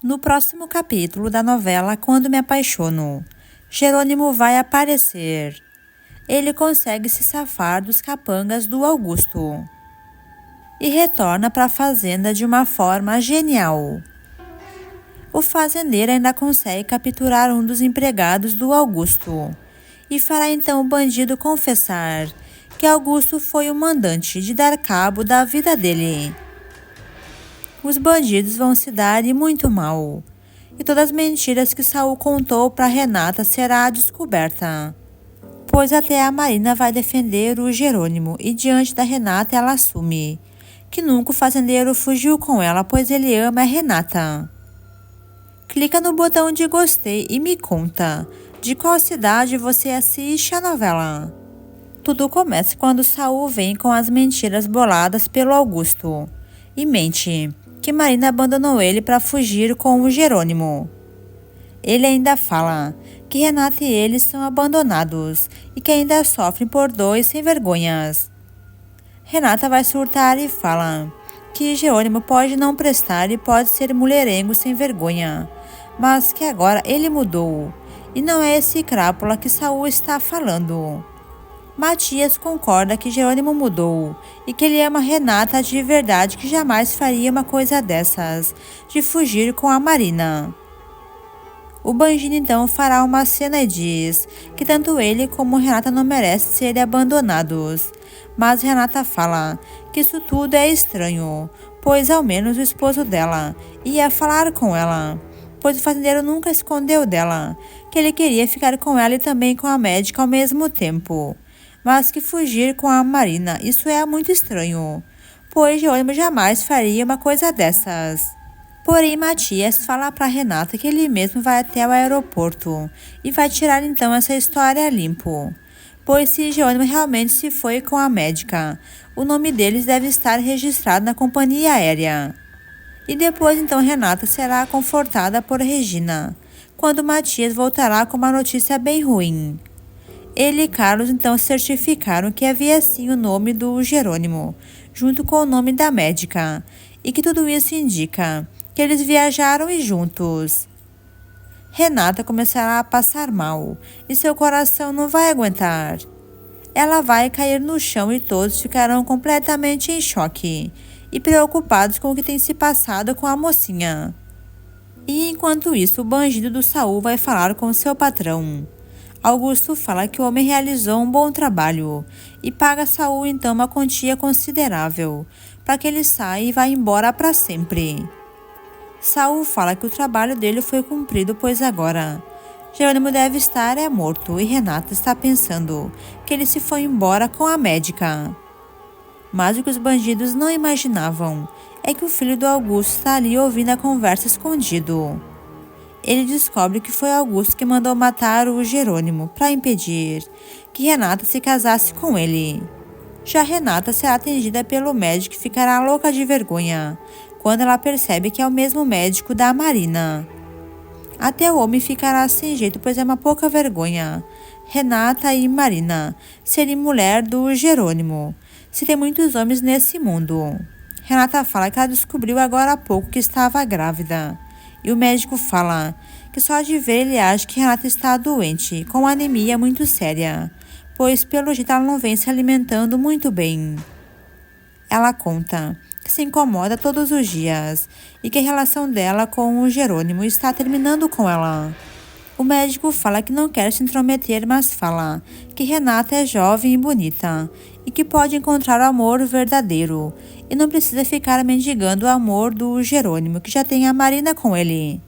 No próximo capítulo da novela Quando Me Apaixono, Jerônimo vai aparecer. Ele consegue se safar dos capangas do Augusto e retorna para a fazenda de uma forma genial. O fazendeiro ainda consegue capturar um dos empregados do Augusto e fará então o bandido confessar que Augusto foi o mandante de dar cabo da vida dele. Os bandidos vão se dar e muito mal, e todas as mentiras que Saul contou para Renata será descoberta, pois até a Marina vai defender o Jerônimo e diante da Renata ela assume que nunca o fazendeiro fugiu com ela, pois ele ama a Renata. Clica no botão de gostei e me conta de qual cidade você assiste a novela. Tudo começa quando Saul vem com as mentiras boladas pelo Augusto e mente que Marina abandonou ele para fugir com o Jerônimo. Ele ainda fala que Renata e ele são abandonados e que ainda sofrem por dois sem vergonhas. Renata vai surtar e fala que Jerônimo pode não prestar e pode ser mulherengo sem vergonha, mas que agora ele mudou e não é esse crápula que Saul está falando. Matias concorda que Jerônimo mudou e que ele ama Renata de verdade, que jamais faria uma coisa dessas, de fugir com a Marina. O bandido então fará uma cena e diz que tanto ele como Renata não merecem ser abandonados. Mas Renata fala que isso tudo é estranho, pois ao menos o esposo dela ia falar com ela, pois o fazendeiro nunca escondeu dela que ele queria ficar com ela e também com a médica ao mesmo tempo. Mas que fugir com a Marina, isso é muito estranho, pois Jerônimo jamais faria uma coisa dessas. Porém, Matias fala para Renata que ele mesmo vai até o aeroporto e vai tirar então essa história limpo, pois se Jerônimo realmente se foi com a médica, o nome deles deve estar registrado na companhia aérea. E depois então Renata será confortada por Regina, quando Matias voltará com uma notícia bem ruim. Ele e Carlos então certificaram que havia sim o nome do Jerônimo, junto com o nome da médica, e que tudo isso indica que eles viajaram e juntos. Renata começará a passar mal e seu coração não vai aguentar. Ela vai cair no chão e todos ficarão completamente em choque e preocupados com o que tem se passado com a mocinha. E enquanto isso, o bandido do Saul vai falar com seu patrão. Augusto fala que o homem realizou um bom trabalho e paga a Saul então uma quantia considerável para que ele saia e vá embora para sempre. Saul fala que o trabalho dele foi cumprido, pois agora Jerônimo deve estar morto e Renata está pensando que ele se foi embora com a médica. Mas o que os bandidos não imaginavam é que o filho do Augusto está ali ouvindo a conversa escondido. Ele descobre que foi Augusto que mandou matar o Jerônimo para impedir que Renata se casasse com ele. Já Renata será atendida pelo médico e ficará louca de vergonha quando ela percebe que é o mesmo médico da Marina. Até o homem ficará sem jeito, pois é uma pouca vergonha Renata e Marina serem mulher do Jerônimo, se tem muitos homens nesse mundo. Renata fala que ela descobriu agora há pouco que estava grávida. E o médico fala que só de ver ele acha que Renata está doente, com anemia muito séria, pois pelo jeito ela não vem se alimentando muito bem. Ela conta que se incomoda todos os dias e que a relação dela com o Jerônimo está terminando com ela. O médico fala que não quer se intrometer, mas fala que Renata é jovem e bonita e que pode encontrar o amor verdadeiro e não precisa ficar mendigando o amor do Jerônimo, que já tem a Marina com ele.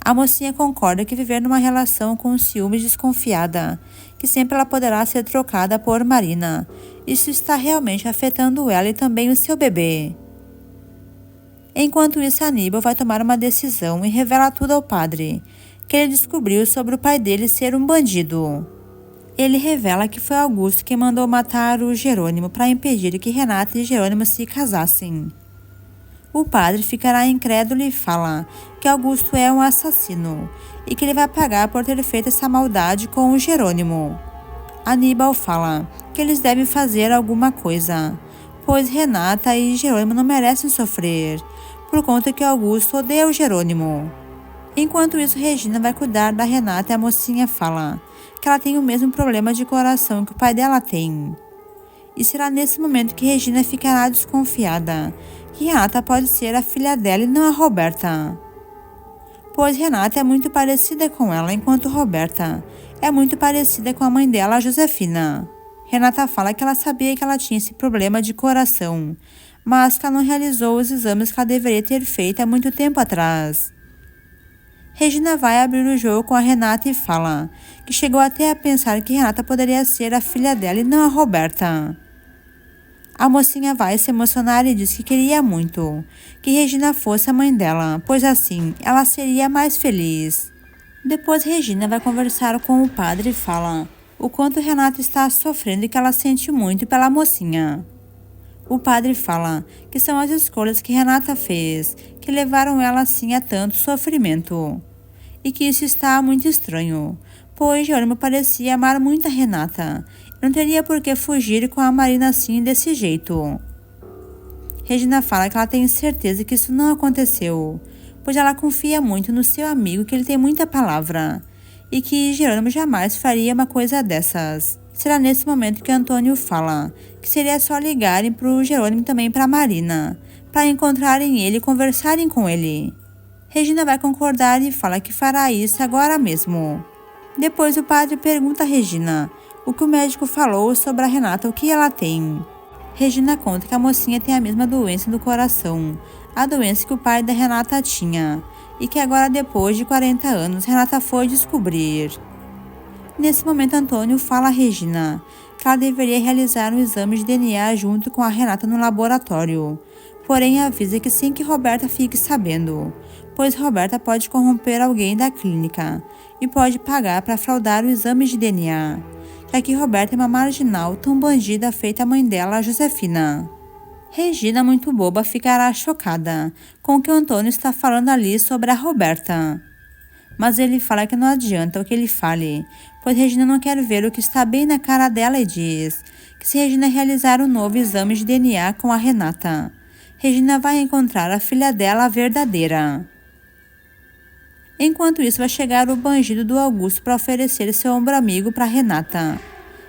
A mocinha concorda que viver numa relação com ciúmes desconfiada, que sempre ela poderá ser trocada por Marina. Isso está realmente afetando ela e também o seu bebê. Enquanto isso, Aníbal vai tomar uma decisão e revela tudo ao padre, que ele descobriu sobre o pai dele ser um bandido. Ele revela que foi Augusto quem mandou matar o Jerônimo para impedir que Renata e Jerônimo se casassem. O padre ficará incrédulo e fala que Augusto é um assassino e que ele vai pagar por ter feito essa maldade com o Jerônimo. Aníbal fala que eles devem fazer alguma coisa, pois Renata e Jerônimo não merecem sofrer, por conta que Augusto odeia o Jerônimo. Enquanto isso, Regina vai cuidar da Renata e a mocinha fala que ela tem o mesmo problema de coração que o pai dela tem. E será nesse momento que Regina ficará desconfiada que Renata pode ser a filha dela e não a Roberta. Pois Renata é muito parecida com ela, enquanto Roberta é muito parecida com a mãe dela, a Josefina. Renata fala que ela sabia que ela tinha esse problema de coração, mas que ela não realizou os exames que ela deveria ter feito há muito tempo atrás. Regina vai abrir o jogo com a Renata e fala que chegou até a pensar que Renata poderia ser a filha dela e não a Roberta. A mocinha vai se emocionar e diz que queria muito que Regina fosse a mãe dela, pois assim ela seria mais feliz. Depois Regina vai conversar com o padre e fala o quanto Renata está sofrendo e que ela sente muito pela mocinha. O padre fala que são as escolhas que Renata fez que levaram ela assim a tanto sofrimento. E que isso está muito estranho, pois Jerônimo parecia amar muito a Renata. Não teria por que fugir com a Marina assim desse jeito. Regina fala que ela tem certeza que isso não aconteceu, pois ela confia muito no seu amigo, que ele tem muita palavra, e que Jerônimo jamais faria uma coisa dessas. Será nesse momento que Antônio fala que seria só ligarem para o Jerônimo e também para a Marina, para encontrarem ele e conversarem com ele. Regina vai concordar e fala que fará isso agora mesmo. Depois o padre pergunta a Regina o que o médico falou sobre a Renata, o que ela tem. Regina conta que a mocinha tem a mesma doença do coração, a doença que o pai da Renata tinha, e que agora, depois de 40 anos, Renata foi descobrir. Nesse momento, Antônio fala a Regina que ela deveria realizar um exame de DNA junto com a Renata no laboratório, porém avisa que sem que Roberta fique sabendo, pois Roberta pode corromper alguém da clínica e pode pagar para fraudar o exame de DNA, já que Roberta é uma marginal tão bandida feita a mãe dela, a Josefina. Regina, muito boba, ficará chocada com o que o Antônio está falando ali sobre a Roberta. Mas ele fala que não adianta o que ele fale, pois Regina não quer ver o que está bem na cara dela e diz que se Regina realizar um novo exame de DNA com a Renata, Regina vai encontrar a filha dela, a verdadeira. Enquanto isso, vai chegar o bandido do Augusto para oferecer seu ombro amigo para Renata.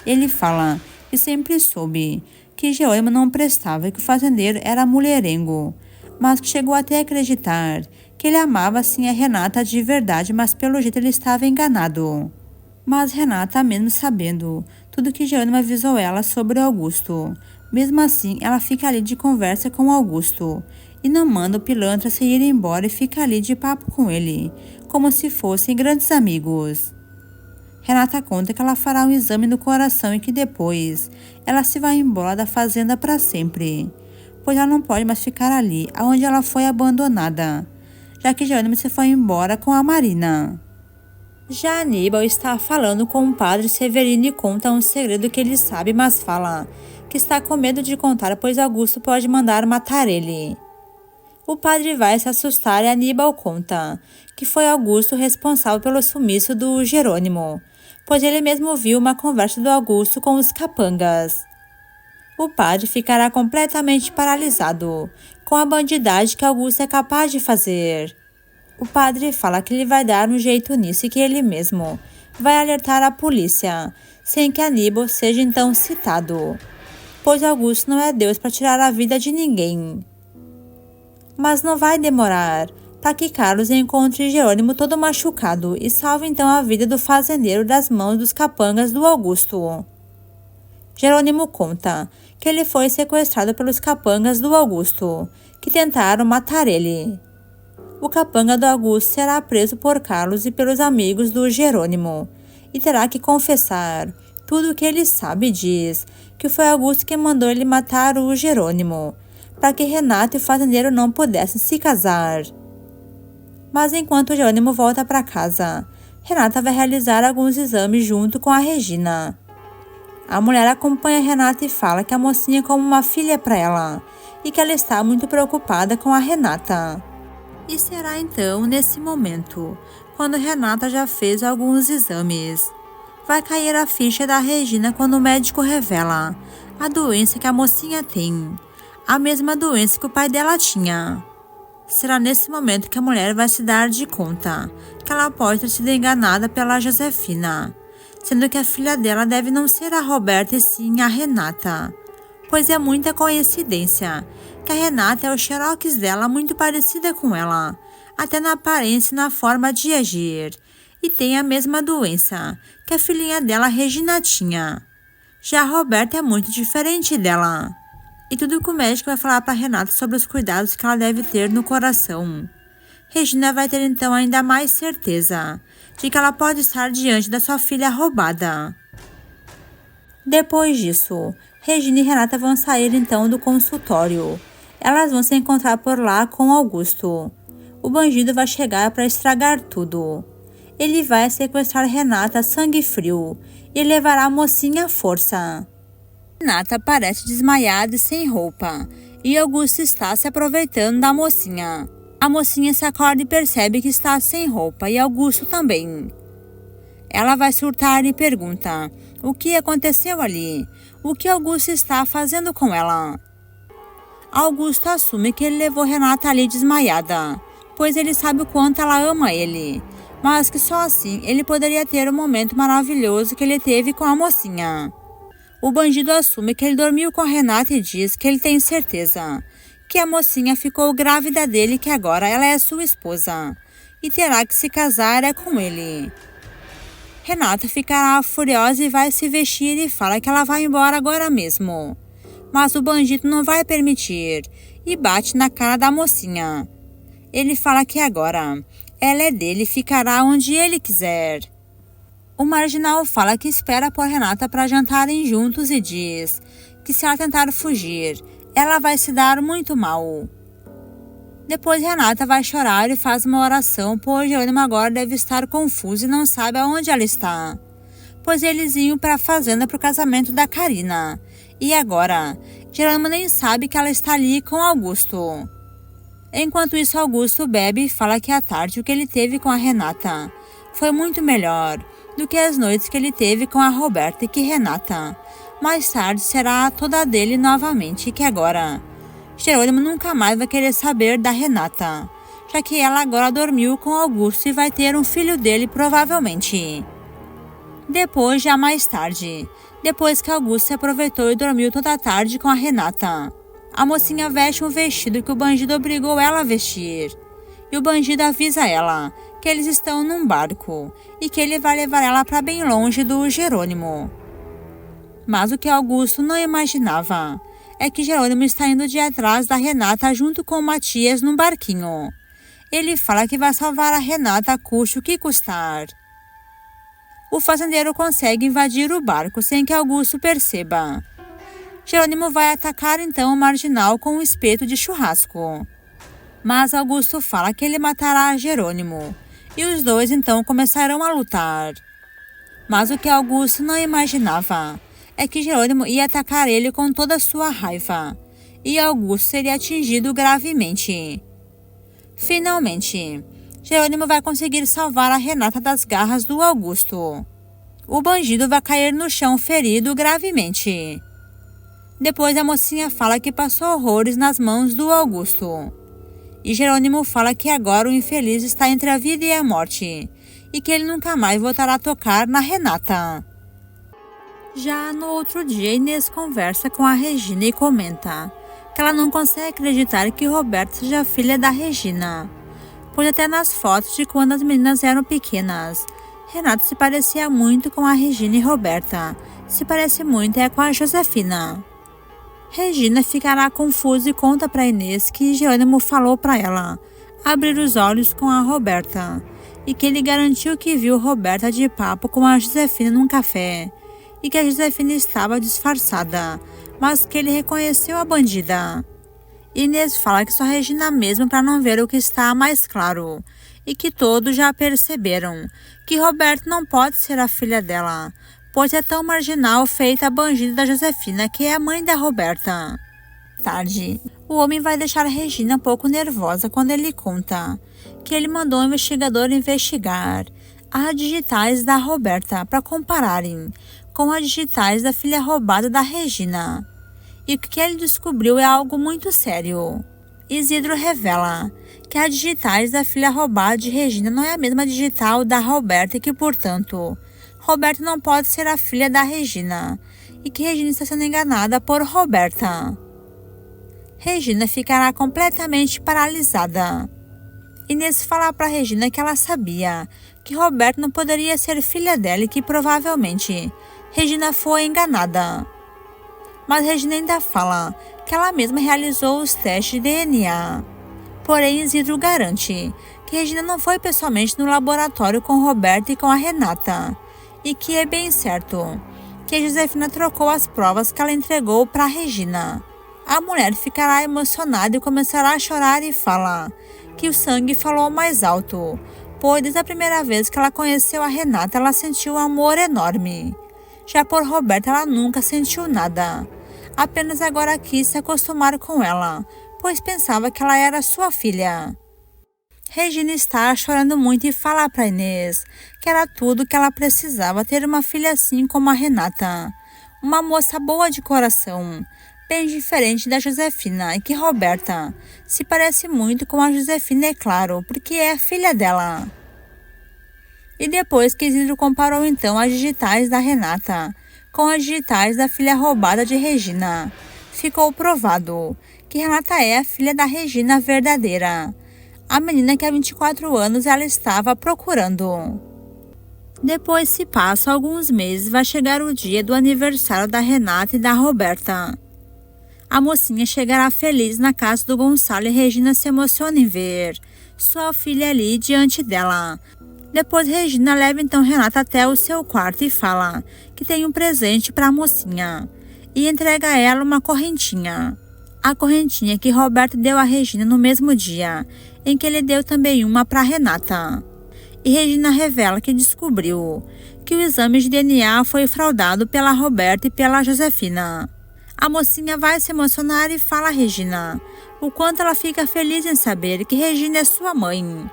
Ele fala que sempre soube que Jerônimo não prestava e que o fazendeiro era mulherengo, mas que chegou até a acreditar que ele amava sim a Renata de verdade, mas pelo jeito ele estava enganado. Mas Renata, mesmo sabendo tudo que Jerônimo avisou ela sobre o Augusto, mesmo assim ela fica ali de conversa com o Augusto e não manda o pilantra se ir embora e fica ali de papo com ele, como se fossem grandes amigos. Renata conta que ela fará um exame no coração e que depois ela se vai embora da fazenda para sempre, pois ela não pode mais ficar ali onde ela foi abandonada, já que Jerônimo se foi embora com a Marina. Já Aníbal está falando com o padre Severino e conta um segredo que ele sabe, mas fala que está com medo de contar, pois Augusto pode mandar matar ele. O padre vai se assustar e Aníbal conta que foi Augusto responsável pelo sumiço do Jerônimo, pois ele mesmo viu uma conversa do Augusto com os capangas. O padre ficará completamente paralisado com a bandidagem que Augusto é capaz de fazer. O padre fala que ele vai dar um jeito nisso e que ele mesmo vai alertar a polícia, sem que Aníbal seja então citado, pois Augusto não é Deus para tirar a vida de ninguém. Mas não vai demorar para que Carlos encontre Jerônimo todo machucado e salve então a vida do fazendeiro das mãos dos capangas do Augusto. Jerônimo conta que ele foi sequestrado pelos capangas do Augusto, que tentaram matar ele. O capanga do Augusto será preso por Carlos e pelos amigos do Jerônimo, e terá que confessar tudo o que ele sabe e diz que foi Augusto que mandou ele matar o Jerônimo, para que Renata e o fazendeiro não pudessem se casar. Mas enquanto Jerônimo volta para casa, Renata vai realizar alguns exames junto com a Regina. A mulher acompanha Renata e fala que a mocinha é como uma filha para ela e que ela está muito preocupada com a Renata. E será então nesse momento, quando Renata já fez alguns exames, vai cair a ficha da Regina quando o médico revela a doença que a mocinha tem, a mesma doença que o pai dela tinha. Será nesse momento que a mulher vai se dar de conta que ela pode ter sido enganada pela Josefina, sendo que a filha dela deve não ser a Roberta e sim a Renata, pois é muita coincidência que a Renata é o xerox dela muito parecida com ela, até na aparência e na forma de agir, e tem a mesma doença que a filhinha dela, Regina, tinha. Já a Roberta é muito diferente dela. E tudo que o médico vai falar para Renata sobre os cuidados que ela deve ter no coração. Regina vai ter então ainda mais certeza de que ela pode estar diante da sua filha roubada. Depois disso, Regina e Renata vão sair então do consultório. Elas vão se encontrar por lá com Augusto. O bandido vai chegar para estragar tudo. Ele vai sequestrar Renata a sangue frio e levará a mocinha à força. Renata parece desmaiada e sem roupa, e Augusto está se aproveitando da mocinha. A mocinha se acorda e percebe que está sem roupa, e Augusto também. Ela vai surtar e pergunta o que aconteceu ali, o que Augusto está fazendo com ela. Augusto assume que ele levou Renata ali desmaiada, pois ele sabe o quanto ela ama ele, mas que só assim ele poderia ter o momento maravilhoso que ele teve com a mocinha. O bandido assume que ele dormiu com a Renata e diz que ele tem certeza que a mocinha ficou grávida dele e que agora ela é sua esposa e terá que se casar com ele. Renata ficará furiosa e vai se vestir e fala que ela vai embora agora mesmo. Mas o bandido não vai permitir e bate na cara da mocinha. Ele fala que agora ela é dele e ficará onde ele quiser. O marginal fala que espera por Renata para jantarem juntos e diz que se ela tentar fugir, ela vai se dar muito mal. Depois Renata vai chorar e faz uma oração, pois Jerônimo agora deve estar confuso e não sabe aonde ela está, pois eles iam para a fazenda para o casamento da Karina. E agora, Jerônimo nem sabe que ela está ali com Augusto. Enquanto isso, Augusto bebe e fala que à tarde o que ele teve com a Renata foi muito melhor do que as noites que ele teve com a Roberta e que Renata mais tarde será toda dele novamente, e que agora Jerônimo nunca mais vai querer saber da Renata, já que ela agora dormiu com Augusto e vai ter um filho dele provavelmente. Depois, já mais tarde, depois que Augusto se aproveitou e dormiu toda a tarde com a Renata, a mocinha veste um vestido que o bandido obrigou ela a vestir, e o bandido avisa ela que eles estão num barco e que ele vai levar ela para bem longe do Jerônimo. Mas o que Augusto não imaginava é que Jerônimo está indo de atrás da Renata junto com Matias num barquinho. Ele fala que vai salvar a Renata custe o que custar. O fazendeiro consegue invadir o barco sem que Augusto perceba. Jerônimo vai atacar então o marginal com um espeto de churrasco. Mas Augusto fala que ele matará Jerônimo, e os dois então começarão a lutar. Mas o que Augusto não imaginava é que Jerônimo ia atacar ele com toda a sua raiva, e Augusto seria atingido gravemente. Finalmente, Jerônimo vai conseguir salvar a Renata das garras do Augusto. O bandido vai cair no chão ferido gravemente. Depois a mocinha fala que passou horrores nas mãos do Augusto. E Jerônimo fala que agora o infeliz está entre a vida e a morte, e que ele nunca mais voltará a tocar na Renata. Já no outro dia, Inês conversa com a Regina e comenta que ela não consegue acreditar que Roberta seja filha da Regina, pois até nas fotos de quando as meninas eram pequenas, Renata se parecia muito com a Regina e Roberta se parece muito com a Josefina. Regina ficará confusa e conta para Inês que Jerônimo falou para ela abrir os olhos com a Roberta e que ele garantiu que viu Roberta de papo com a Josefina num café e que a Josefina estava disfarçada, mas que ele reconheceu a bandida. Inês fala que só Regina mesmo para não ver o que está mais claro e que todos já perceberam que Roberta não pode ser a filha dela, pois é tão marginal feita a bandida da Josefina, que é a mãe da Roberta. Tarde, o homem vai deixar a Regina um pouco nervosa quando ele conta que ele mandou um investigador investigar as digitais da Roberta para compararem com as digitais da filha roubada da Regina. E o que ele descobriu é algo muito sério. Isidro revela que a digitais da filha roubada de Regina não é a mesma digital da Roberta e que, portanto, Roberta não pode ser a filha da Regina e que Regina está sendo enganada por Roberta. Regina ficará completamente paralisada. Inês fala para Regina que ela sabia que Roberta não poderia ser filha dela e que provavelmente Regina foi enganada. Mas Regina ainda fala que ela mesma realizou os testes de DNA. Porém, Isidro garante que Regina não foi pessoalmente no laboratório com Roberta e com a Renata, e que é bem certo que a Josefina trocou as provas que ela entregou para Regina. A mulher ficará emocionada e começará a chorar e fala que o sangue falou mais alto, pois desde a primeira vez que ela conheceu a Renata, ela sentiu um amor enorme. Já por Roberta, ela nunca sentiu nada. Apenas agora quis se acostumar com ela, pois pensava que ela era sua filha. Regina está chorando muito e fala para Inês que era tudo que ela precisava, ter uma filha assim como a Renata. Uma moça boa de coração, bem diferente da Josefina, e que Roberta se parece muito com a Josefina, é claro, porque é a filha dela. E depois que Isidro comparou então as digitais da Renata com as digitais da filha roubada de Regina, ficou provado que Renata é a filha da Regina verdadeira, a menina que há 24 anos ela estava procurando. Depois se passa alguns meses, vai chegar o dia do aniversário da Renata e da Roberta. A mocinha chegará feliz na casa do Gonçalo e Regina se emociona em ver sua filha ali diante dela. Depois Regina leva então Renata até o seu quarto e fala que tem um presente para a mocinha e entrega a ela uma correntinha. A correntinha que Roberto deu a Regina no mesmo dia em que ele deu também uma para Renata. E Regina revela que descobriu que o exame de DNA foi fraudado pela Roberta e pela Josefina. A mocinha vai se emocionar e fala a Regina o quanto ela fica feliz em saber que Regina é sua mãe.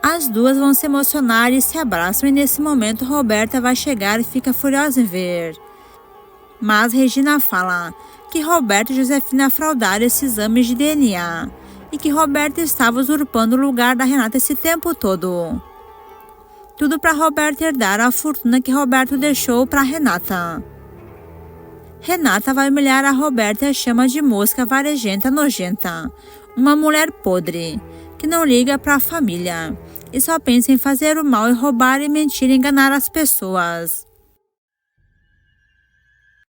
As duas vão se emocionar e se abraçam, e nesse momento Roberta vai chegar e fica furiosa em ver. Mas Regina fala que Roberta e Josefina fraudaram esse exame de DNA e que Roberta estava usurpando o lugar da Renata esse tempo todo. Tudo para Roberta herdar a fortuna que Roberto deixou para Renata. Renata vai humilhar a Roberta e a chama de mosca varejenta nojenta, uma mulher podre, que não liga para a família e só pensa em fazer o mal e roubar e mentir e enganar as pessoas.